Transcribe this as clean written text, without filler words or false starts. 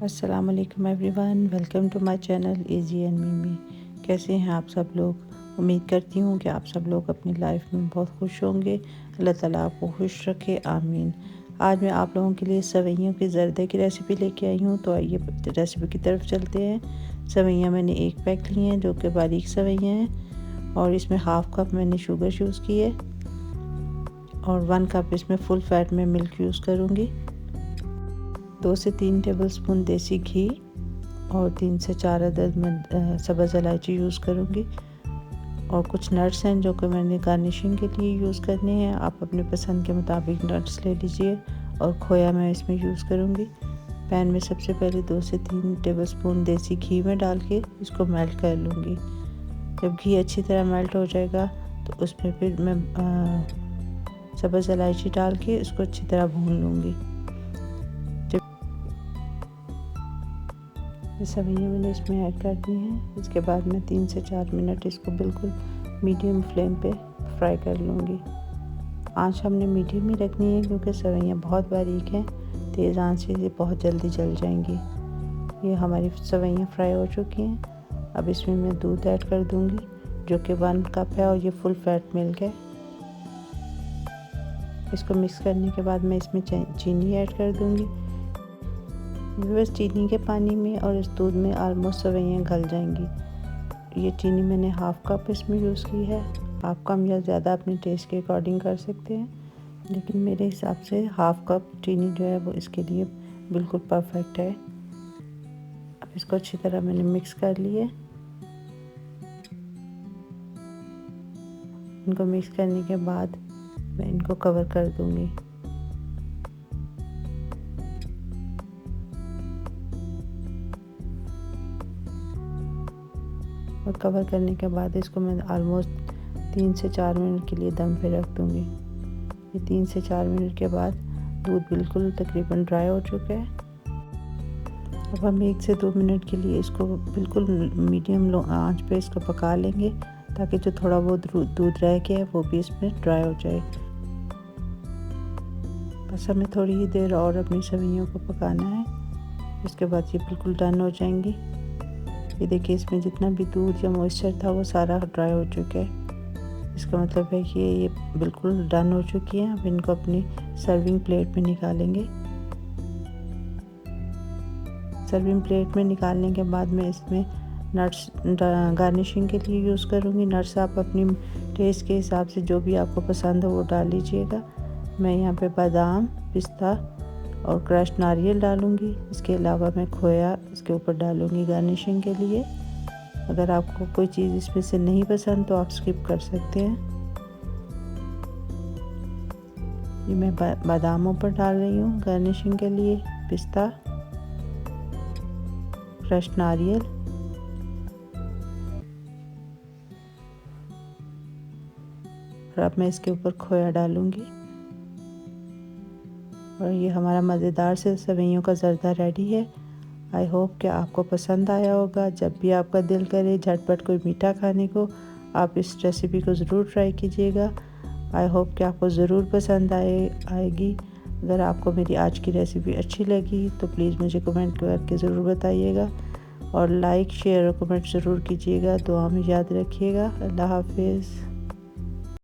अस्सलाम वालेकुम everyone, welcome to my channel easy and Mimi. कैसे हैं आप सब लोग? उम्मीद करती हूँ कि आप सब लोग अपनी लाइफ में बहुत खुश होंगे। अल्लाह ताला आपको खुश रखे, आमीन। आज मैं आप लोगों के लिए सेवइयों के ज़र्दे की रेसिपी लेके आई हूँ, तो आइए रेसिपी की तरफ चलते हैं। सेवइयाँ मैंने एक पैक ली हैं जो कि बारीक सेवइयाँ हैं, और इसमें हाफ़ कप मैंने शुगर यूज़ की है और 1 कप इसमें फुल फैट में मिल्क यूज़ करूँगी। 2 से 3 टेबलस्पून देसी घी और 3 से 4 अदद मैं सब्ज़ इलायची यूज़ करूँगी। और कुछ नट्स हैं जो कि मैंने गार्निशिंग के लिए यूज़ करने हैं। आप अपने पसंद के मुताबिक नट्स ले लीजिए। और खोया मैं इसमें यूज़ करूँगी। पैन में सबसे पहले 2 से 3 टेबलस्पून देसी घी में डाल के इसको मेल्ट कर लूँगी। जब घी अच्छी तरह मेल्ट हो जाएगा तो उसमें फिर मैं सब्ज़ इलायची डाल के इसको अच्छी तरह भून लूँगी। ये सेवइयाँ मैंने इसमें ऐड कर दी हैं। इसके बाद मैं 3 से 4 मिनट इसको बिल्कुल मीडियम फ्लेम पे फ्राई कर लूँगी। आंच हमने मीडियम ही रखनी है क्योंकि सेवइयाँ बहुत बारीक हैं। तेज़ आंच से ये बहुत जल्दी जल जाएंगी। ये हमारी सेवइयाँ फ्राई हो चुकी हैं। अब इसमें मैं दूध ऐड कर दूँगी जो कि 1 कप है, और ये फुल फैट मिल्क है। इसको मिक्स करने के बाद मैं इसमें चीनी ऐड कर दूँगी। बस चीनी के पानी में और इस दूध में आलमोस्ट सेवइयाँ गल जाएंगी। ये चीनी मैंने हाफ़ कप इसमें यूज़ की है। आप कम या ज़्यादा अपने टेस्ट के अकॉर्डिंग कर सकते हैं, लेकिन मेरे हिसाब से हाफ़ कप चीनी जो है वो इसके लिए बिल्कुल परफेक्ट है। अब इसको अच्छी तरह मैंने मिक्स कर लिया। इनको मिक्स करने के बाद मैं इनको कवर कर दूँगी। और कवर करने के बाद इसको मैं आलमोस्ट 3 से 4 मिनट के लिए दम पे रख दूँगी। ये 3 से 4 मिनट के बाद दूध बिल्कुल तकरीबन ड्राई हो चुका है। अब हम 1 से 2 मिनट के लिए इसको बिल्कुल मीडियम लो आंच पे इसको पका लेंगे, ताकि जो थोड़ा बहुत दूध रह गया है वो भी इसमें ड्राई हो जाए। बस हमें थोड़ी ही देर और अपनी सेवइयों को पकाना है। उसके बाद ये बिल्कुल डन हो जाएंगी। ये देखिए, इसमें जितना भी दूध या मॉइस्चर था वो सारा ड्राई हो चुका है। इसका मतलब है कि ये बिल्कुल डन हो चुकी है। अब इनको अपनी सर्विंग प्लेट में निकालेंगे। सर्विंग प्लेट में निकालने के बाद मैं इसमें नट्स गार्निशिंग के लिए यूज़ करूँगी। नट्स आप अपनी टेस्ट के हिसाब से जो भी आपको पसंद हो वो डाल लीजिएगा। मैं यहाँ पे बादाम, पिस्ता और क्रश्ड नारियल डालूँगी। इसके अलावा मैं खोया इसके ऊपर डालूँगी गार्निशिंग के लिए। अगर आपको कोई चीज़ इसमें से नहीं पसंद तो आप स्किप कर सकते हैं। ये मैं बादामों पर डाल रही हूँ गार्निशिंग के लिए, पिस्ता, क्रश्ड नारियल और अब मैं इसके ऊपर खोया डालूँगी। और ये हमारा मज़ेदार से सेवइयों का ज़र्दा रेडी है। आई होप कि आपको पसंद आया होगा। जब भी आपका दिल करे झटपट कोई मीठा खाने को, आप इस रेसिपी को ज़रूर ट्राई कीजिएगा। आई होप कि आपको ज़रूर पसंद आएगी। अगर आपको मेरी आज की रेसिपी अच्छी लगी तो प्लीज़ मुझे कमेंट करके ज़रूर बताइएगा, और लाइक, शेयर और कमेंट ज़रूर कीजिएगा। दुआ में याद रखिएगा। अल्लाह हाफिज़।